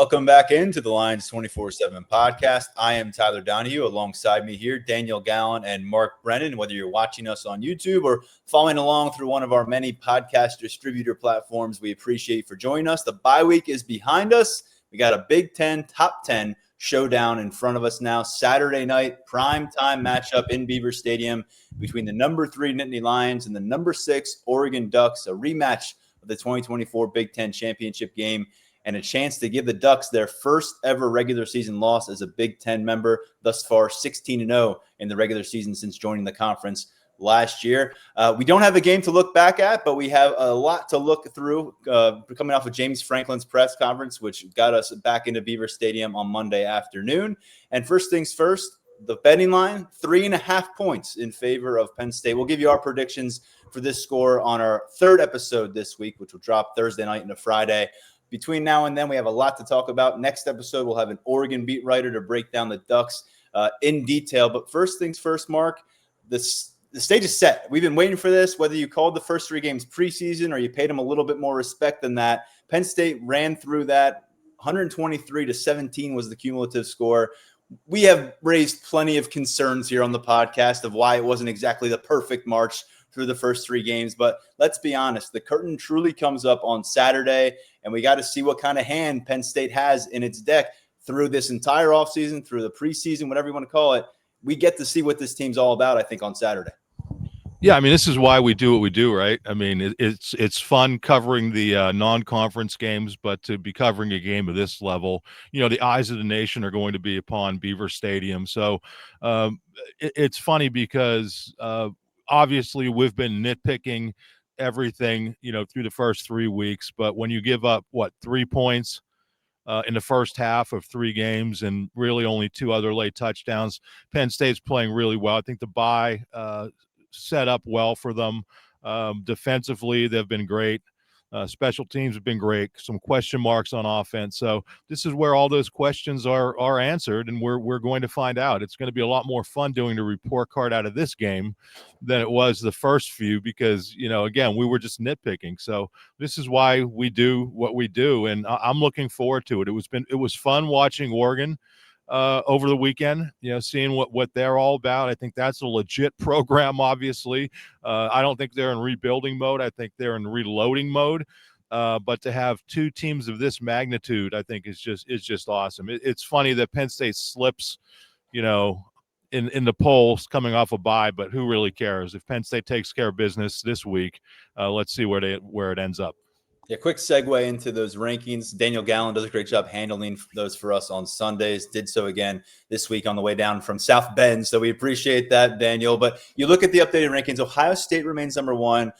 Welcome back into the Lions 24/7 podcast. I am Tyler Donahue. Alongside me here, Daniel Gallen and Mark Brennan. Whether you're watching us on YouTube or following along through one of our many podcast distributor platforms, we appreciate you for joining us. The bye week is behind us. We got a Big Ten top 10 showdown in front of us now. Saturday night, prime time matchup in Beaver Stadium between the number 3 Nittany Lions and the number 6 Oregon Ducks, a rematch of the 2024 Big Ten championship game, and a chance to give the Ducks their first ever regular season loss as a Big Ten member. Thus far, 16-0 in the regular season since joining the conference last year. We don't have a game to look back at, but we have a lot to look through coming off of James Franklin's press conference, which got us back into Beaver Stadium on Monday afternoon. And first things first, the betting line, 3.5 points in favor of Penn State. We'll give you our predictions for this score on our third episode this week, which will drop Thursday night into Friday. Between now and then, we have a lot to talk about. Next episode, we'll have an Oregon beat writer to break down the Ducks in detail. But first things first, Mark, the stage is set. We've been waiting for this, whether you called the first 3 games preseason or you paid them a little bit more respect than that. Penn State ran through that. 123-17 was the cumulative score. We have raised plenty of concerns here on the podcast of why it wasn't exactly the perfect march through the first 3 games. But let's be honest, the curtain truly comes up on Saturday, and we got to see what kind of hand Penn State has in its deck through this entire offseason, through the preseason, whatever you want to call it. We get to see what this team's all about, I think, on Saturday. Yeah, I mean, this is why we do what we do, right? I mean, it's fun covering the non-conference games, but to be covering a game of this level, you know, the eyes of the nation are going to be upon Beaver Stadium. So it's funny because obviously we've been nitpicking everything, you know, through the first 3 weeks. But when you give up, 3 points in the first half of 3 games and really only 2 other late touchdowns, Penn State's playing really well. I think the bye set up well for them. Defensively, they've been great. Special teams have been great. Some question marks on offense. So this is where all those questions are answered, and we're going to find out. It's going to be a lot more fun doing the report card out of this game than it was the first few because, you know, again, we were just nitpicking. So this is why we do what we do, and I'm looking forward to it. It was fun watching Oregon over the weekend, you know, seeing what they're all about. I think that's a legit program, obviously. I don't think they're in rebuilding mode. I think they're in reloading mode. But to have 2 teams of this magnitude, I think is just awesome. It's funny that Penn State slips, you know, in the polls coming off a bye, but who really cares? If Penn State takes care of business this week, let's see where it ends up. Yeah, quick segue into those rankings. Daniel Gallen does a great job handling those for us on Sundays. Did so again this week on the way down from South Bend. So we appreciate that, Daniel. But you look at the updated rankings, Ohio State remains number 1.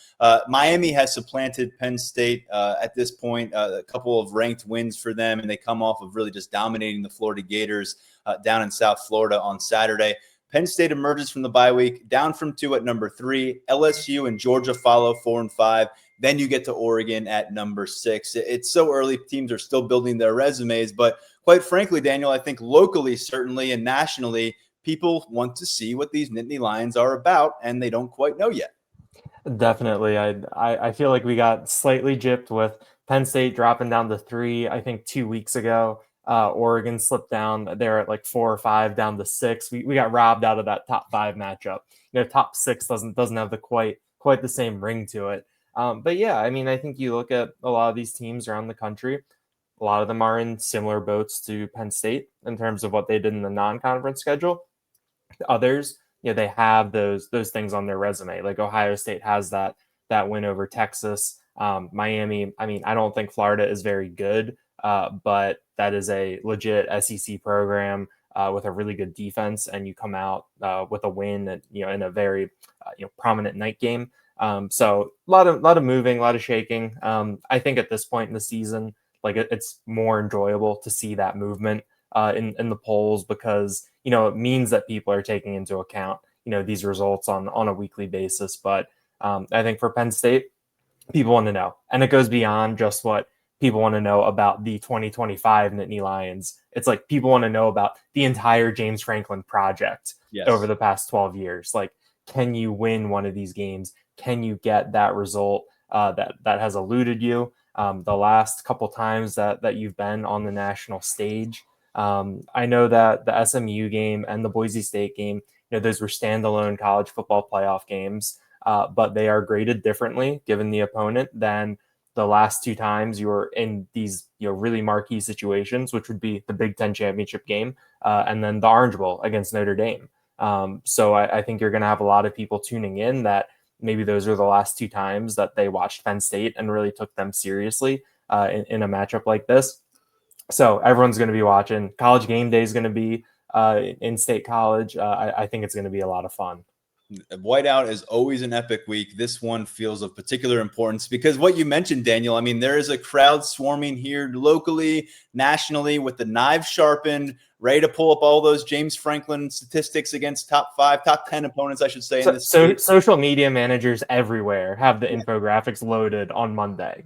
Miami has supplanted Penn State at this point. A couple of ranked wins for them, and they come off of really just dominating the Florida Gators down in South Florida on Saturday. Penn State emerges from the bye week, down from 2 at number 3. LSU and Georgia follow 4 and 5. Then you get to Oregon at number 6. It's so early. Teams are still building their resumes. But quite frankly, Daniel, I think locally, certainly, and nationally, people want to see what these Nittany Lions are about, and they don't quite know yet. Definitely. I feel like we got slightly gypped with Penn State dropping down to 3, I think 2 weeks ago. Oregon slipped down. They're at like 4 or 5 down to 6. We got robbed out of that top 5 matchup. You know, top 6 doesn't have the quite the same ring to it. But yeah, I mean, I think you look at a lot of these teams around the country, a lot of them are in similar boats to Penn State in terms of what they did in the non-conference schedule. Others, you know, they have those things on their resume. Like Ohio State has that win over Texas. Miami, I mean, I don't think Florida is very good, but that is a legit SEC program with a really good defense, and you come out with a win, you know, in a very prominent night game. So a lot of moving, a lot of shaking. I think at this point in the season, like it's more enjoyable to see that movement in the polls because, you know, it means that people are taking into account, you know, these results on a weekly basis. But I think for Penn State, people want to know, and it goes beyond just what people want to know about the 2025 Nittany Lions. It's like people want to know about the entire James Franklin project over the past 12 years. Like, can you win one of these games? Can you get that result that has eluded you? the last couple times that you've been on the national stage. I know that the SMU game and the Boise State game, those were standalone college football playoff games, but they are graded differently given the opponent than the last two times you were in these really marquee situations, which would be the Big Ten championship game and then the Orange Bowl against Notre Dame. So I think you're going to have a lot of people tuning in that maybe those are the last two times that they watched Penn State and really took them seriously in a matchup like this. So everyone's going to be watching. College game day is going to be in State College. I think it's going to be a lot of fun. Whiteout is always an epic week. This one feels of particular importance because what you mentioned, Daniel, I mean, there is a crowd swarming here locally, nationally, with the knives sharpened, ready to pull up all those James Franklin statistics against top 10 opponents, I should say. In this social media managers everywhere have the infographics loaded on Monday.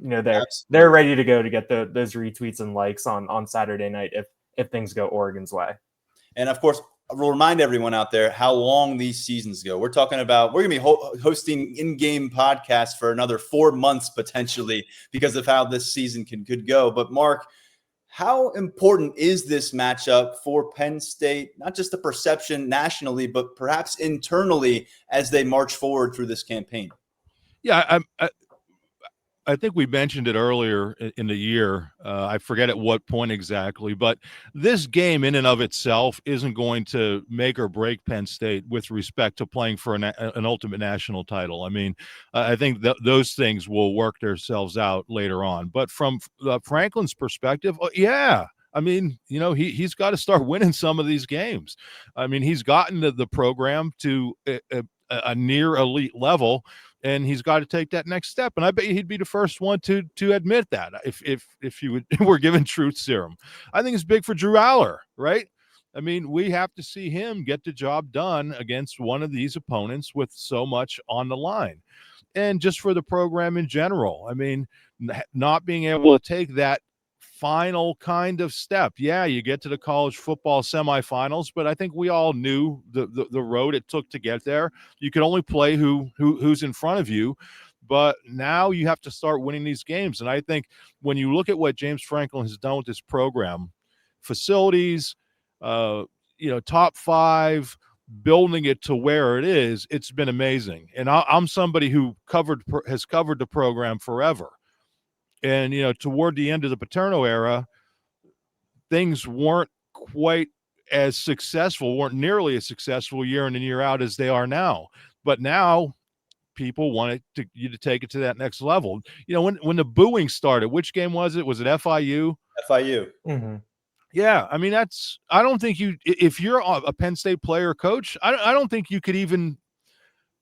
They're ready to go to get those retweets and likes on Saturday night if things go Oregon's way. And of course, we'll remind everyone out there how long these seasons go. We're talking about we're going to be hosting in-game podcasts for another 4 months potentially because of how this season could go. But Mark, how important is this matchup for Penn State? Not just the perception nationally, but perhaps internally as they march forward through this campaign. Yeah, I think we mentioned it earlier in the year. I forget at what point exactly, but this game in and of itself isn't going to make or break Penn State with respect to playing for an ultimate national title. I mean, I think those things will work themselves out later on. But from Franklin's perspective, yeah. I mean, he's got to start winning some of these games. I mean, he's gotten the program to a near elite level, and he's got to take that next step. And I bet he'd be the first one to admit that if you were given truth serum. I think it's big for Drew Aller, right? I mean, we have to see him get the job done against one of these opponents with so much on the line. And just for the program in general, I mean, not being able to take that final kind of step. Yeah, you get to the college football semifinals, but I think we all knew the road it took to get there. You can only play who's in front of you, but now you have to start winning these games. And I think when you look at what James Franklin has done with this program, facilities, top five, building it to where it is, it's been amazing. And I'm somebody who has covered the program forever. And, toward the end of the Paterno era, things weren't quite as successful, weren't nearly as successful year in and year out as they are now. But now people wanted you to take it to that next level. When the booing started, which game was it? Was it FIU? FIU. Mm-hmm. Yeah. I mean, I don't think if you're a Penn State player or coach, I don't think you could even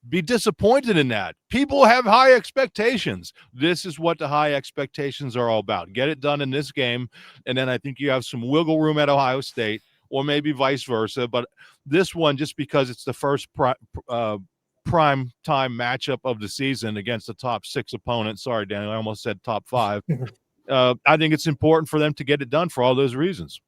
be disappointed in that. People have high expectations. This is what the high expectations are all about. Get it done in this game, and then I think you have some wiggle room at Ohio State, or maybe vice versa. But this one, just because it's the first prime time matchup of the season against the top 6 opponent. Sorry, Daniel, I almost said top 5. I think it's important for them to get it done for all those reasons.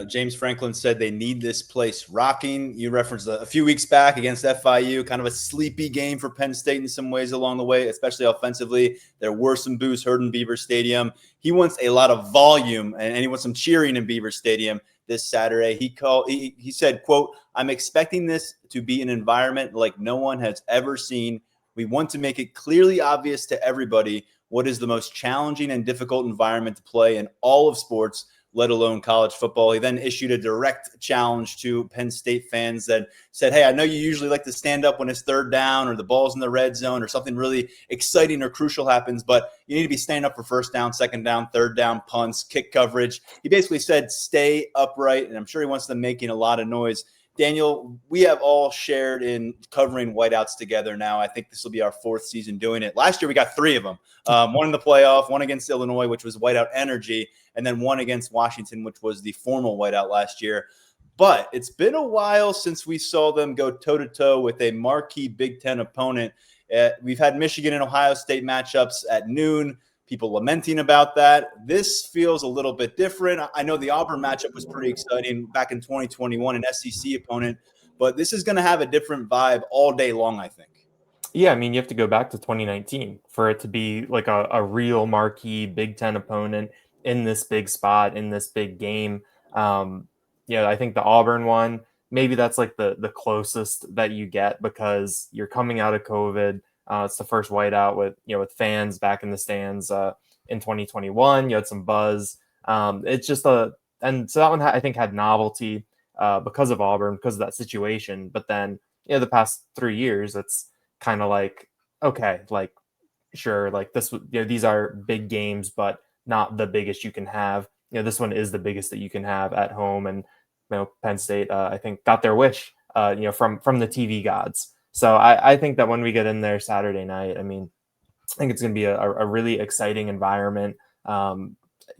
James Franklin said they need this place rocking. You referenced a few weeks back against FIU, kind of a sleepy game for Penn State in some ways along the way, especially offensively. There were some boos heard in Beaver Stadium. He wants a lot of volume, and he wants some cheering in Beaver Stadium this Saturday. He said, quote, "I'm expecting this to be an environment like no one has ever seen. We want to make it clearly obvious to everybody what is the most challenging and difficult environment to play in all of sports, let alone college football." He then issued a direct challenge to Penn State fans that said, hey, I know you usually like to stand up when it's third down or the ball's in the red zone or something really exciting or crucial happens, but you need to be standing up for first down, second down, third down, punts, kick coverage. He basically said, stay upright, and I'm sure he wants them making a lot of noise. Daniel, we have all shared in covering whiteouts together now. I think this will be our 4th season doing it. Last year, we got 3 of them. One in the playoff, one against Illinois, which was whiteout energy, and then one against Washington, which was the formal whiteout last year. But it's been a while since we saw them go toe-to-toe with a marquee Big Ten opponent. We've had Michigan and Ohio State matchups at noon. People lamenting about that. This feels a little bit different. I know the Auburn matchup was pretty exciting back in 2021, an SEC opponent, but this is going to have a different vibe all day long, I think. Yeah, I mean, you have to go back to 2019 for it to be like a real marquee Big Ten opponent in this big spot, in this big game. Yeah, I think the Auburn one, maybe that's like the closest that you get because you're coming out of COVID. It's the first whiteout with fans back in the stands in 2021. You had some buzz. It's just and so that one I think had novelty because of Auburn, because of that situation. But then the past 3 years, it's kind of like, okay, like sure, like these are big games, but not the biggest you can have. This one is the biggest that you can have at home, and Penn State, I think, got their wish, from the TV gods. So I think that when we get in there Saturday night, I mean, I think it's going to be a really exciting environment.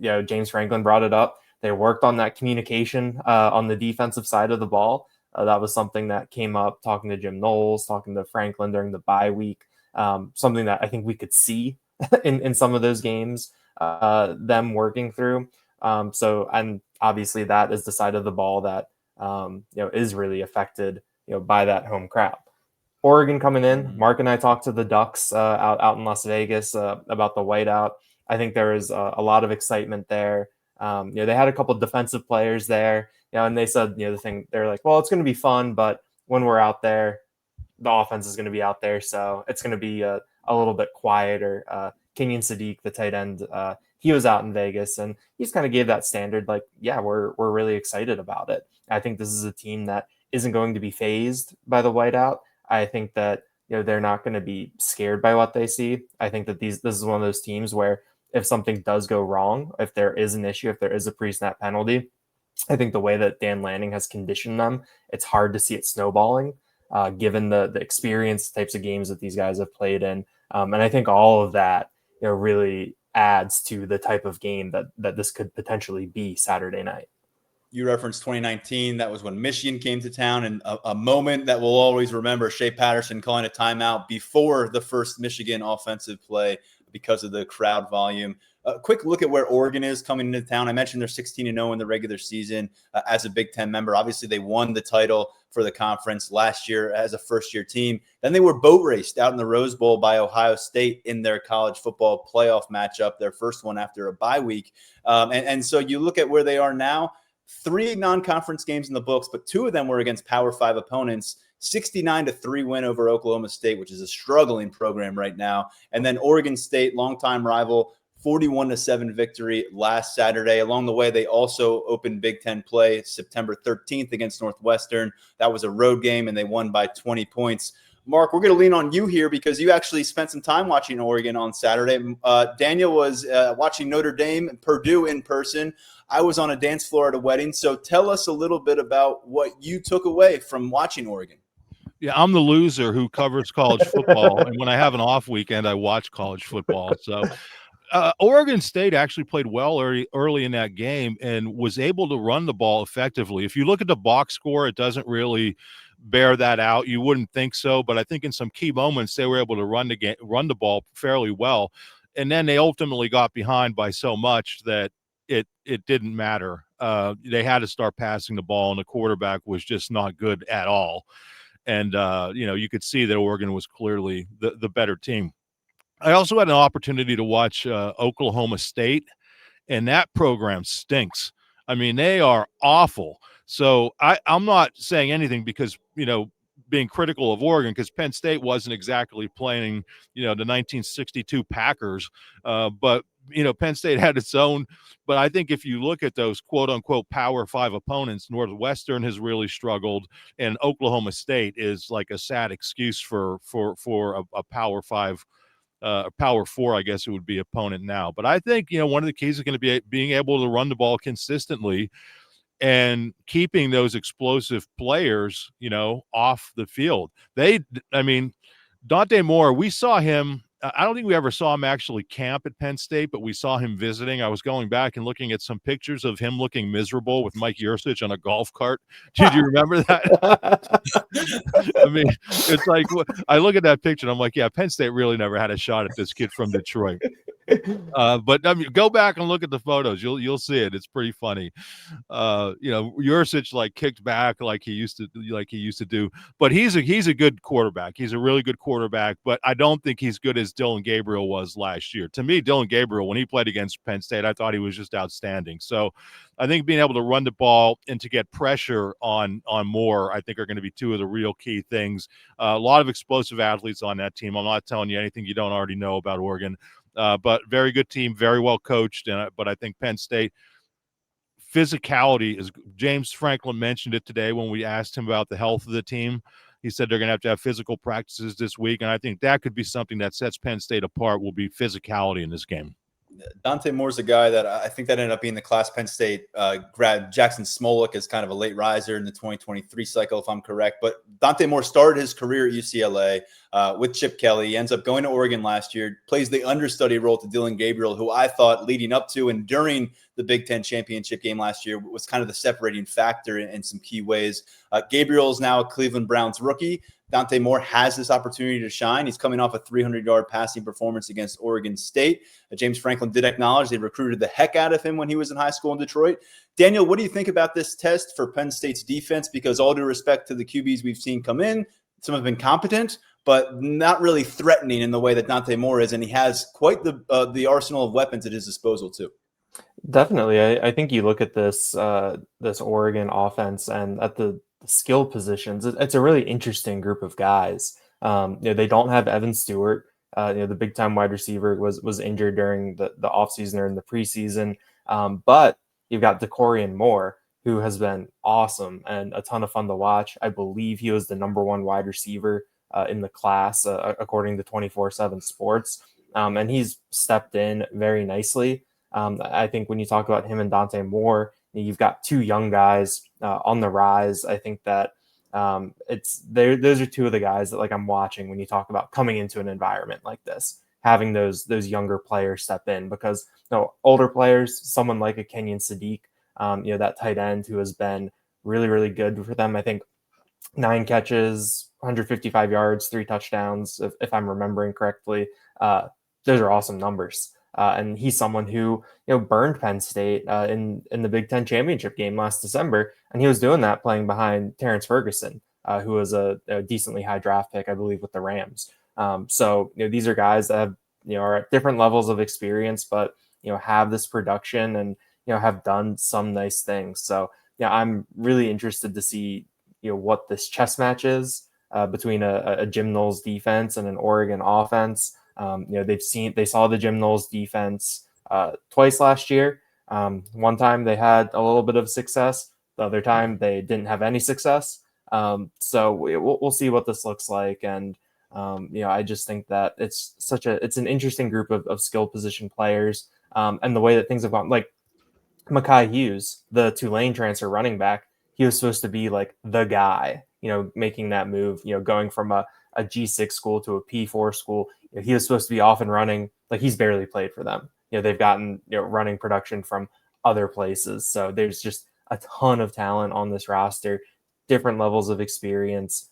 James Franklin brought it up. They worked on that communication on the defensive side of the ball. That was something that came up talking to Jim Knowles, talking to Franklin during the bye week. Something that I think we could see in some of those games, them working through. And obviously that is the side of the ball that is really affected by that home crowd. Oregon coming in. Mark and I talked to the Ducks out in Las Vegas about the whiteout. I think there is a lot of excitement there. They had a couple of defensive players there, and they said, they're like, well, it's going to be fun, but when we're out there, the offense is going to be out there, so it's going to be a little bit quieter. Kenyon Sadiq, the tight end, he was out in Vegas, and he's kind of gave that standard, like, yeah, we're really excited about it. I think this is a team that isn't going to be fazed by the whiteout. I think that they're not going to be scared by what they see. I think that this is one of those teams where if something does go wrong, if there is an issue, if there is a pre-snap penalty, I think the way that Dan Lanning has conditioned them, it's hard to see it snowballing, given the experience types of games that these guys have played in. And I think all of that really adds to the type of game that this could potentially be Saturday night. You referenced 2019. That was when Michigan came to town, and a moment that we'll always remember, Shea Patterson calling a timeout before the first Michigan offensive play because of the crowd volume. A quick look at where Oregon is coming into town. I mentioned they're 16-0 in the regular season as a Big Ten member. Obviously, they won the title for the conference last year as a first-year team. Then they were boat raced out in the Rose Bowl by Ohio State in their college football playoff matchup, their first one after a bye week. And so you look at where they are now. 3 non-conference games in the books, but 2 of them were against Power 5 opponents. 69-3 win over Oklahoma State, which is a struggling program right now. And then Oregon State, longtime rival, 41-7 victory last Saturday. Along the way, they also opened Big Ten play September 13th against Northwestern. That was a road game, and they won by 20 points. Mark, we're going to lean on you here because you actually spent some time watching Oregon on Saturday. Daniel was watching Notre Dame and Purdue in person. I was on a dance floor at a wedding. So tell us a little bit about what you took away from watching Oregon. Yeah, I'm the loser who covers college football. And when I have an off weekend, I watch college football. So Oregon State actually played well early in that game and was able to run the ball effectively. If you look at the box score, it doesn't really bear that out. You wouldn't think so, but I think in some key moments they were able to run the ball fairly well. And then they ultimately got behind by so much that it didn't matter. They had to start passing the ball, and the quarterback was just not good at all. And you could see that Oregon was clearly the better team. I also had an opportunity to watch Oklahoma State, and that program stinks. I mean, they are awful. So I'm not saying anything because, being critical of Oregon, because Penn State wasn't exactly playing, the 1962 Packers. But, Penn State had its own. But I think if you look at those quote unquote Power 5 opponents, Northwestern has really struggled, and Oklahoma State is like a sad excuse for a Power 5. Power 4, I guess it would be, opponent now. But I think, one of the keys is going to be being able to run the ball consistently and keeping those explosive players, off the field. Dante Moore, we saw him. I don't think we ever saw him actually camp at Penn State, but we saw him visiting. I was going back and looking at some pictures of him looking miserable with Mike Yursich on a golf cart. Did you remember that? I mean, it's like, I look at that picture and I'm like, yeah, Penn State really never had a shot at this kid from Detroit. But I mean, go back and look at the photos. You'll see it. It's pretty funny. Yurcich like kicked back like he used to do. But he's a good quarterback. He's a really good quarterback. But I don't think he's good as Dylan Gabriel was last year. To me, Dylan Gabriel, when he played against Penn State, I thought he was just outstanding. So I think being able to run the ball and to get pressure on Moore, I think are going to be two of the real key things. A lot of explosive athletes on that team. I'm not telling you anything you don't already know about Oregon. But very good team, very well coached. But I think Penn State physicality is. James Franklin mentioned it today when we asked him about the health of the team. He said they're going to have physical practices this week, and I think that could be something that sets Penn State apart. Will be physicality in this game. Dante Moore's a guy that I think that ended up being the class Penn State grad. Jackson Smolik is kind of a late riser in the 2023 cycle, if I'm correct. But Dante Moore started his career at UCLA with Chip Kelly. He ends up going to Oregon last year, plays the understudy role to Dylan Gabriel, who I thought leading up to and during the Big Ten championship game last year was kind of the separating factor in some key ways. Gabriel is now a Cleveland Browns rookie. Dante Moore has this opportunity to shine. He's coming off a 300-yard passing performance against Oregon State. James Franklin did acknowledge they recruited the heck out of him when he was in high school in Detroit. Daniel, what do you think about this test for Penn State's defense? Because all due respect to the QBs we've seen come in, some have been competent, but not really threatening in the way that Dante Moore is, and he has quite the arsenal of weapons at his disposal too. Definitely. I think you look at this Oregon offense and at the skill positions, it's a really interesting group of guys. They don't have Evan Stewart. The big time wide receiver was injured during the offseason or in the preseason. But you've got DeCorian Moore, who has been awesome and a ton of fun to watch. I believe he was the number one wide receiver in the class, according to 24/7 Sports. And he's stepped in very nicely. I think when you talk about him and Dante Moore, you've got two young guys on the rise. I think that those are two of the guys that I'm watching when you talk about coming into an environment like this, having those younger players step in, because older players, someone like a Kenyon Sadiq, that tight end who has been really, really good for them. I think 9 catches, 155 yards, 3 touchdowns, if I'm remembering correctly. Those are awesome numbers. And he's someone who burned Penn State in the Big Ten championship game last December, and he was doing that playing behind Terrence Ferguson, who was a decently high draft pick, I believe, with the Rams. So these are guys that have are at different levels of experience, but have this production and have done some nice things. So I'm really interested to see what this chess match is between a Jim Knowles defense and an Oregon offense. They saw the Jim Knowles defense twice last year. One time they had a little bit of success. The other time they didn't have any success. So we'll see what this looks like. And, I just think that it's an interesting group of skill position players. And the way that things have gone, like Mekhi Hughes, the Tulane transfer running back, he was supposed to be the guy, making that move, going from a G6 school to a P4 school. He was supposed to be off and running. He's barely played for them. They've gotten running production from other places. So there's just a ton of talent on this roster, different levels of experience.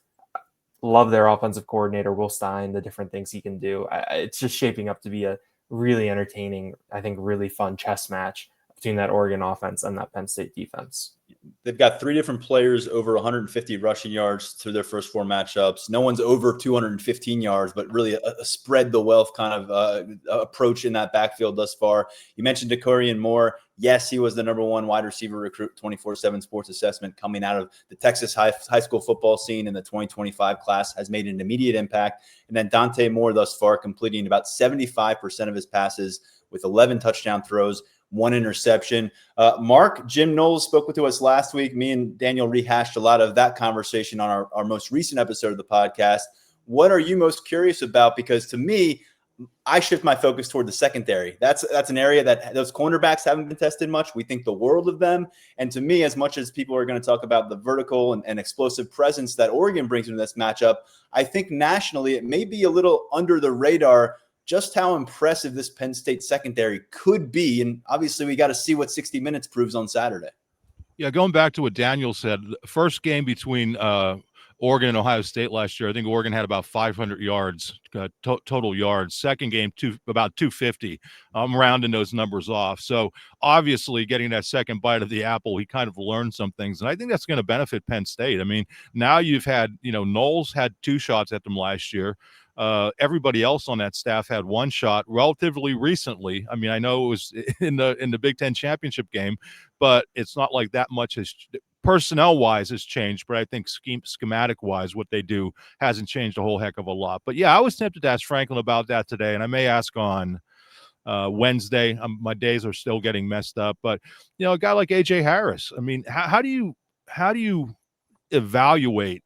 Love their offensive coordinator, Will Stein, the different things he can do. It's just shaping up to be a really entertaining, I think, really fun chess match between that Oregon offense and that Penn State defense. They've got 3 different players over 150 rushing yards through their first 4 matchups. No one's over 215 yards, but really a spread the wealth kind of approach in that backfield thus far. You mentioned DeCorian Moore. Yes, he was the number 1 wide receiver recruit, 24/7 Sports assessment, coming out of the Texas high school football scene in the 2025 class, has made an immediate impact. And then Dante Moore thus far completing about 75% of his passes with 11 touchdown throws, 1 interception. Mark, Jim Knowles spoke to us last week. Me and Daniel rehashed a lot of that conversation on our most recent episode of the podcast. What are you most curious about? Because to me, I shift my focus toward the secondary. That's an area that those cornerbacks haven't been tested much. We think the world of them. And to me, as much as people are going to talk about the vertical and explosive presence that Oregon brings into this matchup, I think nationally it may be a little under the radar just how impressive this Penn State secondary could be. And obviously we got to see what 60 Minutes proves on Saturday. Yeah, going back to what Daniel said, the first game between Oregon and Ohio State last year. I think Oregon had about 500 yards, total yards. Second game, about 250. I'm rounding those numbers off. So obviously getting that second bite of the apple, he kind of learned some things. And I think that's going to benefit Penn State. I mean, now you've had, Knowles had 2 shots at them last year. Everybody else on that staff had 1 shot relatively recently. I mean, I know it was in the Big Ten championship game, but it's not like that much has personnel wise has changed, but I think schematic wise, what they do hasn't changed a whole heck of a lot. But yeah, I was tempted to ask Franklin about that today, and I may ask on Wednesday. My days are still getting messed up, but a guy like AJ Harris, I mean, how do you evaluate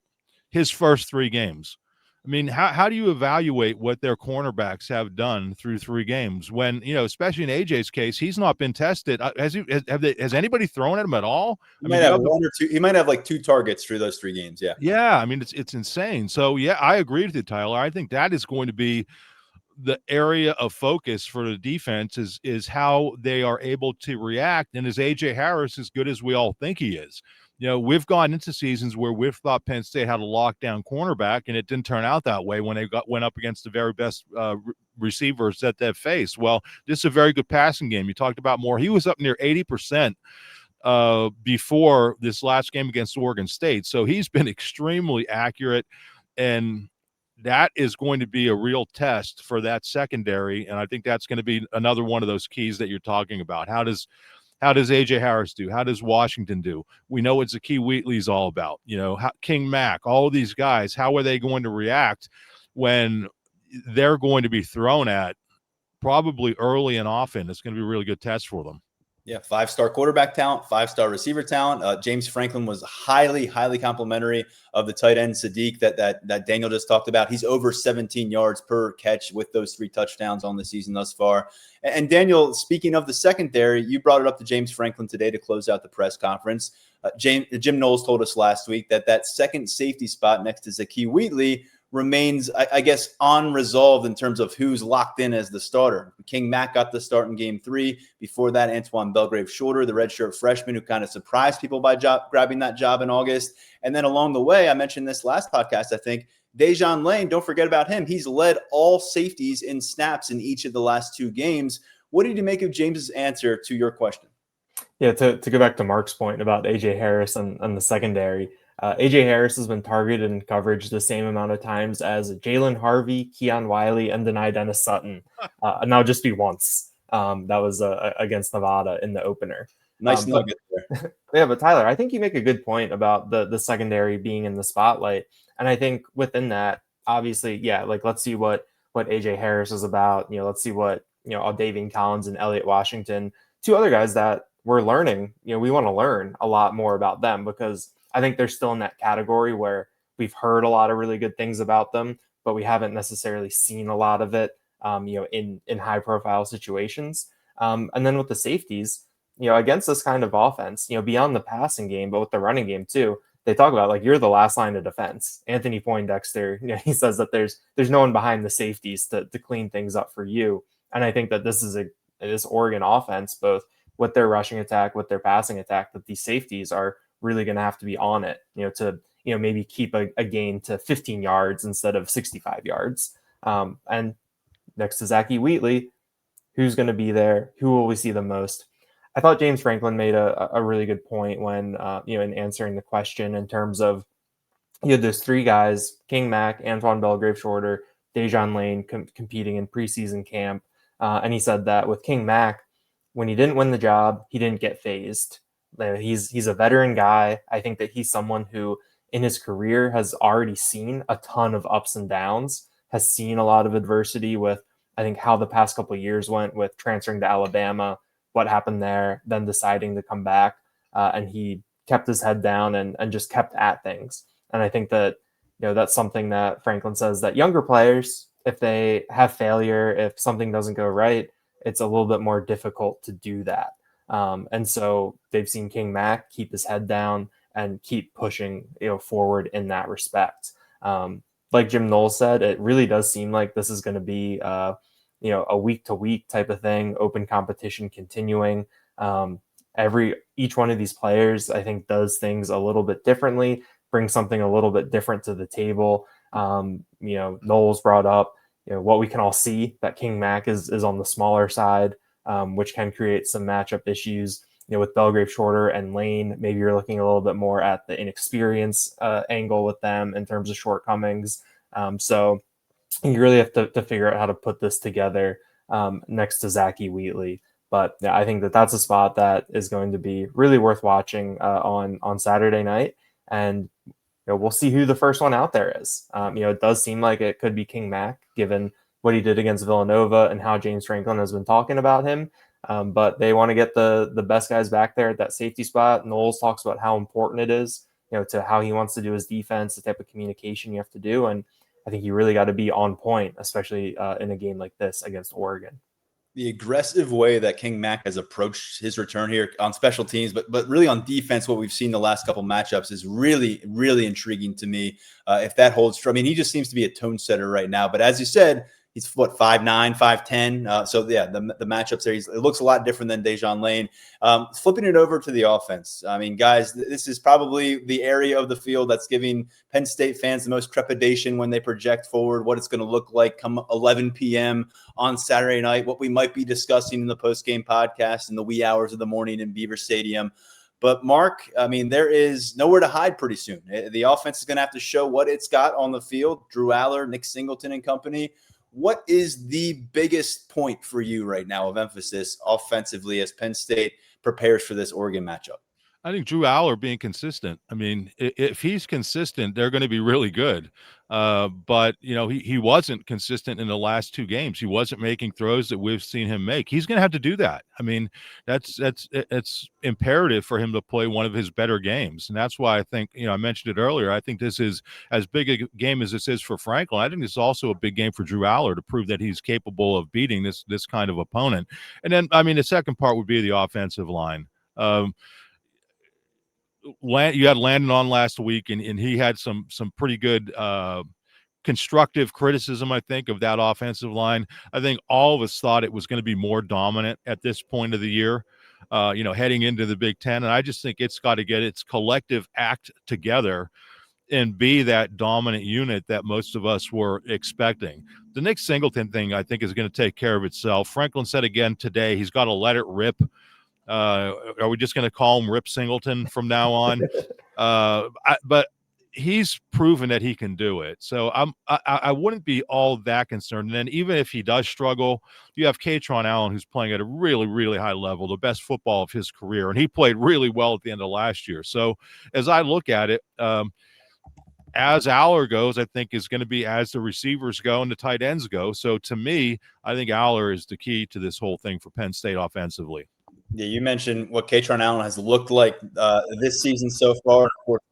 his first 3 games? I mean, how do you evaluate what their cornerbacks have done through 3 games when, especially in AJ's case, he's not been tested? Has anybody thrown at him at all? He might have 1 or 2. He might have like 2 targets through those 3 games. Yeah. Yeah. I mean, it's insane. So yeah, I agree with you, Tyler. I think that is going to be the area of focus for the defense is how they are able to react. And is AJ Harris as good as we all think he is? We've gone into seasons where we've thought Penn State had a lockdown cornerback, and it didn't turn out that way when they went up against the very best receivers that they've faced. Well, this is a very good passing game. You talked about Moore. He was up near 80% before this last game against Oregon State. So he's been extremely accurate, and that is going to be a real test for that secondary. And I think that's going to be another one of those keys that you're talking about. How does AJ Harris do? How does Washington do? We know what Zakee Wheatley's all about. King Mack, all of these guys, how are they going to react when they're going to be thrown at probably early and often? It's going to be a really good test for them. Yeah, 5-star quarterback talent, 5-star receiver talent. James Franklin was highly, highly complimentary of the tight end Sadiq that Daniel just talked about. He's over 17 yards per catch with those 3 touchdowns on the season thus far. And Daniel, speaking of the secondary, you brought it up to James Franklin today to close out the press conference. Jim Knowles told us last week that second safety spot next to Zakee Wheatley remains, I guess, unresolved in terms of who's locked in as the starter. King Mack got the start in game 3. Before that, Antoine Belgrave-Shorter, the redshirt freshman who kind of surprised people by grabbing that job in August. And then along the way, I mentioned this last podcast, I think, Dejan Lane, don't forget about him. He's led all safeties in snaps in each of the last 2 games. What did you make of James's answer to your question? Yeah, to go back to Mark's point about AJ Harris and the secondary, AJ Harris has been targeted in coverage the same amount of times as Jalen Harvey, Keon Wiley, and Denai Dennis Sutton. And that'll just be once. That was against Nevada in the opener. Nice nugget there. Yeah, but Tyler, I think you make a good point about the secondary being in the spotlight. And I think within that, obviously, yeah, like let's see what AJ Harris is about. Let's see what, Davian Collins and Elliott Washington, 2 other guys that we're learning. We want to learn a lot more about them because I think they're still in that category where we've heard a lot of really good things about them, but we haven't necessarily seen a lot of it, in high profile situations. And then with the safeties, against this kind of offense, beyond the passing game, but with the running game too, they talk about like you're the last line of defense. Anthony Poindexter, he says that there's no one behind the safeties to clean things up for you. And I think that this is this Oregon offense, both with their rushing attack, with their passing attack, that these safeties are really going to have to be on it, to maybe keep a gain to 15 yards instead of 65 yards. And next to Zakee Wheatley, who's going to be there? Who will we see the most? I thought James Franklin made a really good point when, in answering the question in terms of, there's 3 guys, King Mack, Antoine Belgrave-Shorter, Dejan Lane competing in preseason camp. And he said that with King Mack, when he didn't win the job, he didn't get phased. He's a veteran guy. I think that he's someone who in his career has already seen a ton of ups and downs, has seen a lot of adversity with, I think, how the past couple of years went with transferring to Alabama, what happened there, then deciding to come back. And he kept his head down and just kept at things. And I think that, that's something that Franklin says that younger players, if they have failure, if something doesn't go right, it's a little bit more difficult to do that. And so they've seen King Mack keep his head down and keep pushing, forward in that respect. Like Jim Knowles said, it really does seem like this is going to be, a week to week type of thing, open competition continuing. Each one of these players, I think, does things a little bit differently. bring something a little bit different to the table. Knowles brought up, what we can all see, that King Mac is on the smaller side, which can create some matchup issues. With Belgrave shorter and Lane, maybe you're looking a little bit more at the inexperience angle with them in terms of shortcomings. So you really have to figure out how to put this together next to Zachy Wheatley. But yeah, I think that's a spot that is going to be really worth watching on Saturday night. And we'll see who the first one out there is. It does seem like it could be King Mac, given what he did against Villanova and how James Franklin has been talking about him. But they want to get the best guys back there at that safety spot. Knowles talks about how important it is, to how he wants to do his defense, the type of communication you have to do. And I think you really got to be on point, especially in a game like this against Oregon. The aggressive way that King Mac has approached his return here on special teams, but really on defense, what we've seen the last couple matchups is really, really intriguing to me. If that holds true, I mean, he just seems to be a tone setter right now. But as you said, he's 5'9", 5'10". So yeah, the matchups there, it looks a lot different than Dejon Lane. Flipping it over to the offense. I mean, guys, this is probably the area of the field that's giving Penn State fans the most trepidation when they project forward what it's going to look like come 11 p.m. on Saturday night, what we might be discussing in the post-game podcast in the wee hours of the morning in Beaver Stadium. But Mark, I mean, there is nowhere to hide pretty soon. The offense is going to have to show what it's got on the field. Drew Aller, Nick Singleton and company. What is the biggest point for you right now of emphasis offensively as Penn State prepares for this Oregon matchup? I think Drew Aller being consistent. I mean, if he's consistent, they're going to be really good. But he wasn't consistent in the last two games. He wasn't making throws that we've seen him make. He's going to have to do that. I mean, it's imperative for him to play one of his better games, and that's why I think I mentioned it earlier. I think this is as big a game as this is for Franklin. I think this is also a big game for Drew Aller to prove that he's capable of beating this kind of opponent. And then, I mean, the second part would be the offensive line. You had Landon on last week, and he had some pretty good constructive criticism, I think, of that offensive line. I think all of us thought it was going to be more dominant at this point of the year, heading into the Big Ten. And I just think it's got to get its collective act together and be that dominant unit that most of us were expecting. The Nick Singleton thing, I think, is going to take care of itself. Franklin said again today he's got to let it rip. Are we just going to call him Rip Singleton from now on? But he's proven that he can do it. So I wouldn't be all that concerned. And then even if he does struggle, you have Katron Allen, who's playing at a really, really high level, the best football of his career. And he played really well at the end of last year. So as I look at it, as Aller goes, I think is going to be as the receivers go and the tight ends go. So to me, I think Aller is the key to this whole thing for Penn State offensively. Yeah, you mentioned what Katron Allen has looked like this season so far. Of course,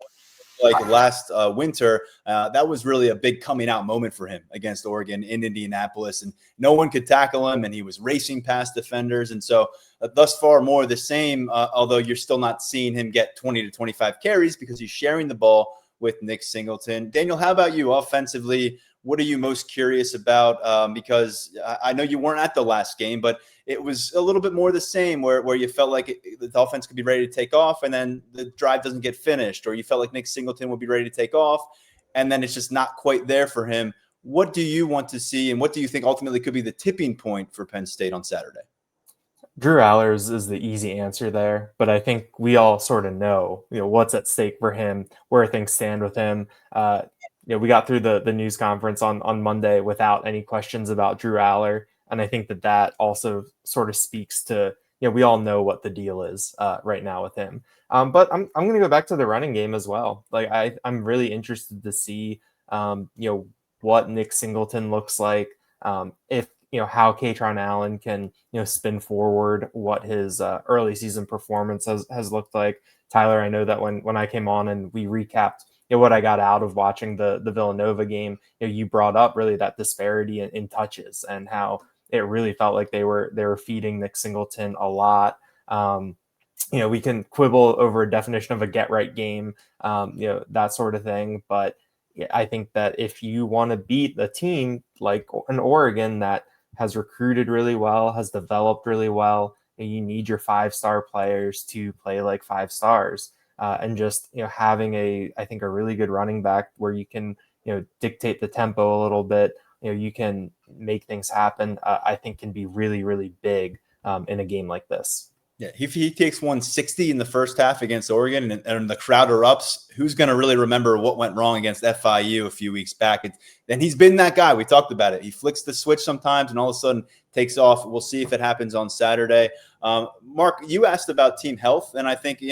like last winter, that was really a big coming out moment for him against Oregon in Indianapolis, and no one could tackle him, and he was racing past defenders. And so thus far, more of the same, although you're still not seeing him get 20 to 25 carries because he's sharing the ball with Nick Singleton. Daniel, how about you offensively? What are you most curious about? Because I know you weren't at the last game, but it was a little bit more the same where you felt like the offense could be ready to take off and then the drive doesn't get finished, or you felt like Nick Singleton would be ready to take off and then it's just not quite there for him. What do you want to see, and what do you think ultimately could be the tipping point for Penn State on Saturday? Drew Allers is the easy answer there, but I think we all sort of know, what's at stake for him, where things stand with him. We got through the news conference on Monday without any questions about Drew Aller. And I think that also sort of speaks to, we all know what the deal is right now with him. But I'm going to go back to the running game as well. Like I'm really interested to see, what Nick Singleton looks like. If, how Katron Allen can, spin forward, what his early season performance has looked like. Tyler, I know that when I came on and we recapped what I got out of watching the Villanova game, you brought up really that disparity in touches and how it really felt like they were feeding Nick Singleton a lot. We can quibble over a definition of a get right game, that sort of thing. But I think that if you want to beat a team like an Oregon that has recruited really well, has developed really well, and you need your 5-star players to play like 5 stars. and just having I think a really good running back where you can dictate the tempo a little bit. You can make things happen. I think can be really, really big in a game like this. Yeah, if he takes 160 in the first half against Oregon and the crowd erupts, who's going to really remember what went wrong against FIU a few weeks back? And he's been that guy. We talked about it. He flicks the switch sometimes and all of a sudden takes off. We'll see if it happens on Saturday. Mark, you asked about team health, and I think,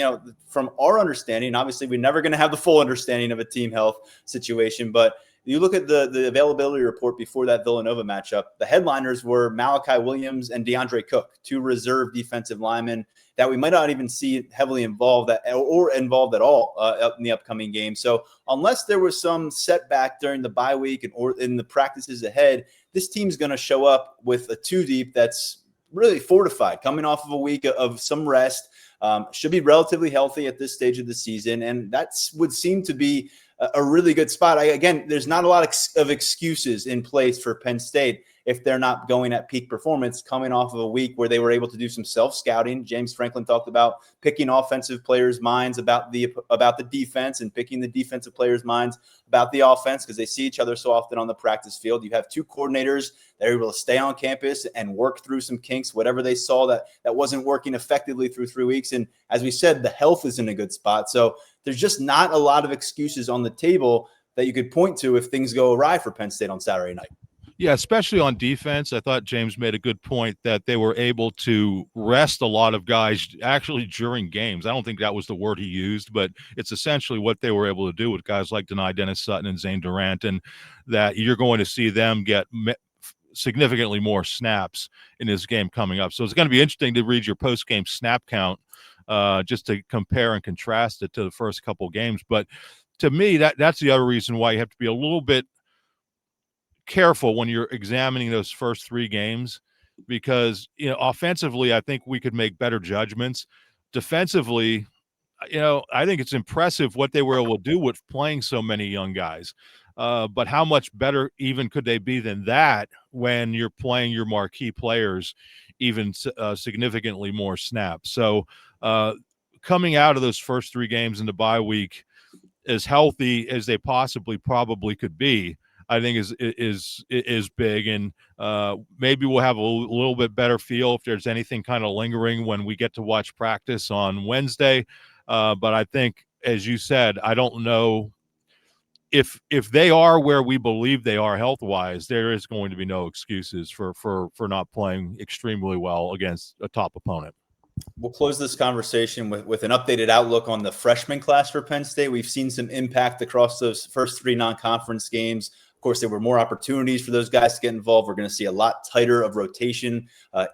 from our understanding, obviously we're never going to have the full understanding of a team health situation, but you look at the availability report before that Villanova matchup, the headliners were Malachi Williams and DeAndre Cook, two reserve defensive linemen that we might not even see heavily involved or involved at all in the upcoming game. So unless there was some setback during the bye week or in the practices ahead, this team's going to show up with a two deep that's really fortified, coming off of a week of some rest. Should be relatively healthy at this stage of the season, and that would seem to be a really good spot. Again, there's not a lot of excuses in place for Penn State if they're not going at peak performance, coming off of a week where they were able to do some self-scouting. James Franklin talked about picking offensive players' minds about the defense and picking the defensive players' minds about the offense because they see each other so often on the practice field. You have two coordinators that are able to stay on campus and work through some kinks, whatever they saw that wasn't working effectively through 3 weeks. And as we said, the health is in a good spot. So there's just not a lot of excuses on the table that you could point to if things go awry for Penn State on Saturday night. Yeah, especially on defense. I thought James made a good point that they were able to rest a lot of guys actually during games. I don't think that was the word he used, but it's essentially what they were able to do with guys like Dennis Sutton and Zane Durant, and that you're going to see them get significantly more snaps in this game coming up. So it's going to be interesting to read your post-game snap count just to compare and contrast it to the first couple games. But to me, that's the other reason why you have to be a little bit careful when you're examining those first 3 games, because offensively I think we could make better judgments. Defensively, I think it's impressive what they were able to do with playing so many young guys, but how much better even could they be than that when you're playing your marquee players even significantly more snaps? So coming out of those first 3 games in the bye week as healthy as they probably could be, I think is big, and maybe we'll have a little bit better feel if there's anything kind of lingering when we get to watch practice on Wednesday. But I think, as you said, I don't know if they are where we believe they are health-wise. There is going to be no excuses for not playing extremely well against a top opponent. We'll close this conversation with an updated outlook on the freshman class for Penn State. We've seen some impact across those first 3 non-conference games. Of course, there were more opportunities for those guys to get involved. We're going to see a lot tighter of rotation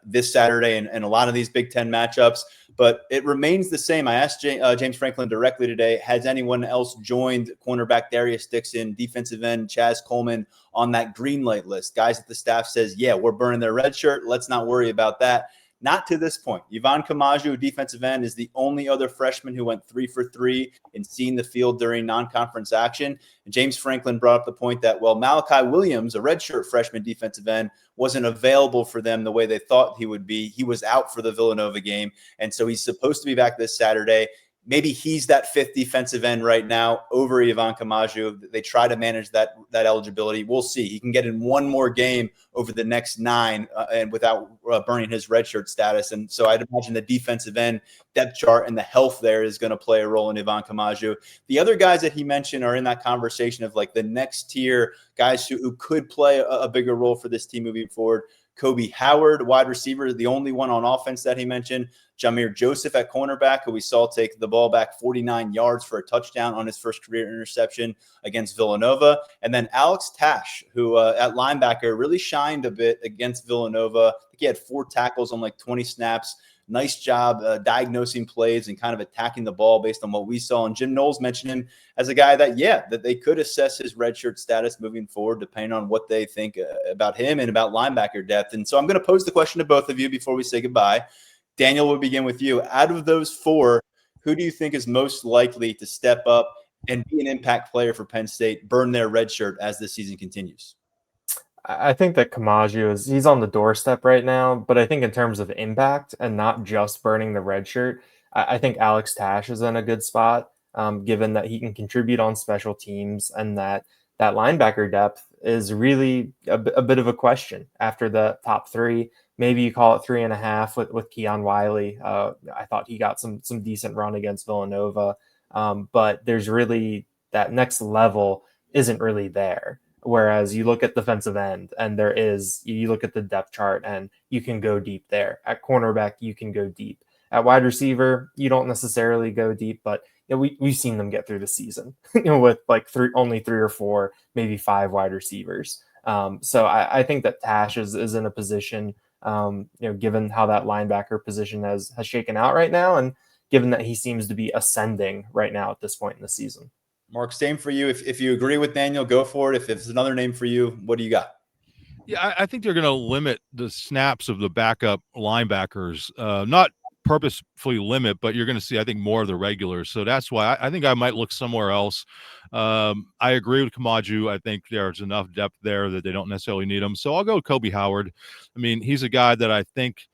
this Saturday and a lot of these Big Ten matchups. But it remains the same. I asked James Franklin directly today, has anyone else joined cornerback Darius Dixon, defensive end Chaz Coleman on that green light list? Guys at the staff says, yeah, we're burning their red shirt. Let's not worry about that. Not to this point. Yvonne Kamaju, defensive end, is the only other freshman who went 3 for 3 and seen the field during non-conference action. And James Franklin brought up the point that, well, Malachi Williams, a redshirt freshman defensive end, wasn't available for them the way they thought he would be. He was out for the Villanova game, and so he's supposed to be back this Saturday. Maybe he's that 5th defensive end right now over Yvonne Kamaju. They try to manage that eligibility. We'll see. He can get in one more game over the next 9 and without burning his redshirt status. And so I'd imagine the defensive end depth chart and the health there is going to play a role in Yvonne Kamaju. The other guys that he mentioned are in that conversation of like the next tier guys who could play a bigger role for this team moving forward. Kobe Howard, wide receiver, the only one on offense that he mentioned. Jameer Joseph at cornerback, who we saw take the ball back 49 yards for a touchdown on his first career interception against Villanova. And then Alex Tash, who at linebacker really shined a bit against Villanova. I think he had 4 tackles on like 20 snaps. Nice job diagnosing plays and kind of attacking the ball based on what we saw. And Jim Knowles mentioned him as a guy that they could assess his redshirt status moving forward, depending on what they think about him and about linebacker depth. And so I'm going to pose the question to both of you before we say goodbye. Daniel, we'll begin with you. Out of those 4, who do you think is most likely to step up and be an impact player for Penn State, burn their red shirt as the season continues? I think that Kamaju he's on the doorstep right now, but I think in terms of impact and not just burning the red shirt, I think Alex Tash is in a good spot, given that he can contribute on special teams and that linebacker depth is really a bit of a question after the top three. Maybe you call it 3.5 with Keon Wiley. I thought he got some decent run against Villanova, but there's really that next level isn't really there. Whereas you look at defensive end and you look at the depth chart and you can go deep there. At cornerback, you can go deep. At wide receiver, you don't necessarily go deep, but we've seen them get through the season, with like only 3 or 4, maybe 5 wide receivers. So I think that Tash is in a position, given how that linebacker position has shaken out right now, and given that he seems to be ascending right now at this point in the season. Mark, same for you. If you agree with Daniel, go for it. If it's another name for you, what do you got? Yeah, I think they're going to limit the snaps of the backup linebackers, not purposefully limit, but you're going to see, I think, more of the regulars. So that's why I think I might look somewhere else. I agree with Kamaju. I think there's enough depth there that they don't necessarily need him. So I'll go with Kobe Howard. I mean, he's a guy that I think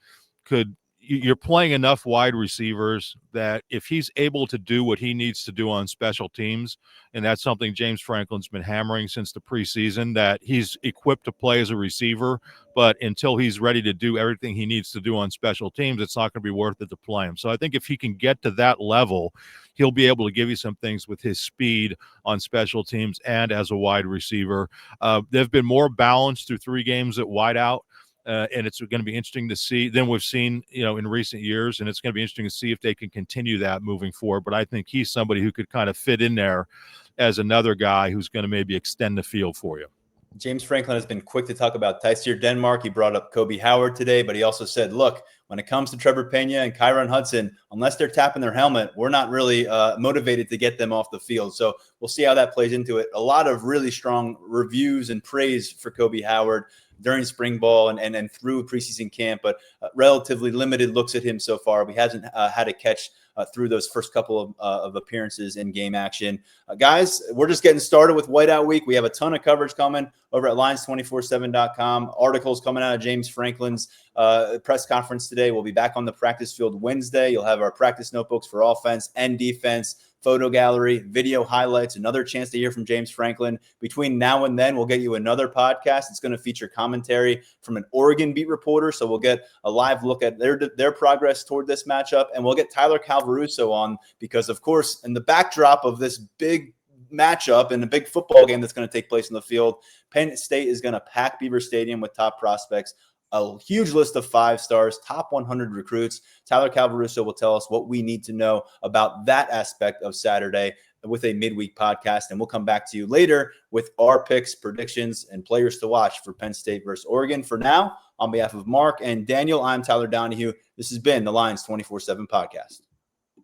you're playing enough wide receivers that if he's able to do what he needs to do on special teams, and that's something James Franklin's been hammering since the preseason, that he's equipped to play as a receiver, but until he's ready to do everything he needs to do on special teams, it's not going to be worth it to play him. So I think if he can get to that level, he'll be able to give you some things with his speed on special teams and as a wide receiver. They've been more balanced through 3 games at wideout. And it's going to be interesting to see than we've seen, in recent years. And it's going to be interesting to see if they can continue that moving forward. But I think he's somebody who could kind of fit in there as another guy who's going to maybe extend the field for you. James Franklin has been quick to talk about Tyseer Denmark. He brought up Kobe Howard today, but he also said, look, when it comes to Trevor Pena and Kyron Hudson, unless they're tapping their helmet, we're not really motivated to get them off the field. So we'll see how that plays into it. A lot of really strong reviews and praise for Kobe Howard during spring ball and through preseason camp, but relatively limited looks at him so far. He hasn't had a catch through those first couple of appearances in game action. Guys, we're just getting started with Whiteout Week. We have a ton of coverage coming over at Lions247.com. Articles coming out of James Franklin's press conference today. We'll be back on the practice field Wednesday. You'll have our practice notebooks for offense and defense, photo gallery, video highlights, another chance to hear from James Franklin. Between now and then, we'll get you another podcast. It's going to feature commentary from an Oregon beat reporter, so we'll get a live look at their progress toward this matchup, and we'll get Tyler Calvaruso on because, of course, in the backdrop of this big matchup and a big football game that's going to take place in the field, Penn State is going to pack Beaver Stadium with top prospects. A huge list of 5 stars, top 100 recruits. Tyler Calvaruso will tell us what we need to know about that aspect of Saturday with a midweek podcast. And we'll come back to you later with our picks, predictions, and players to watch for Penn State versus Oregon. For now, on behalf of Mark and Daniel, I'm Tyler Donahue. This has been the Lions 24/7 podcast.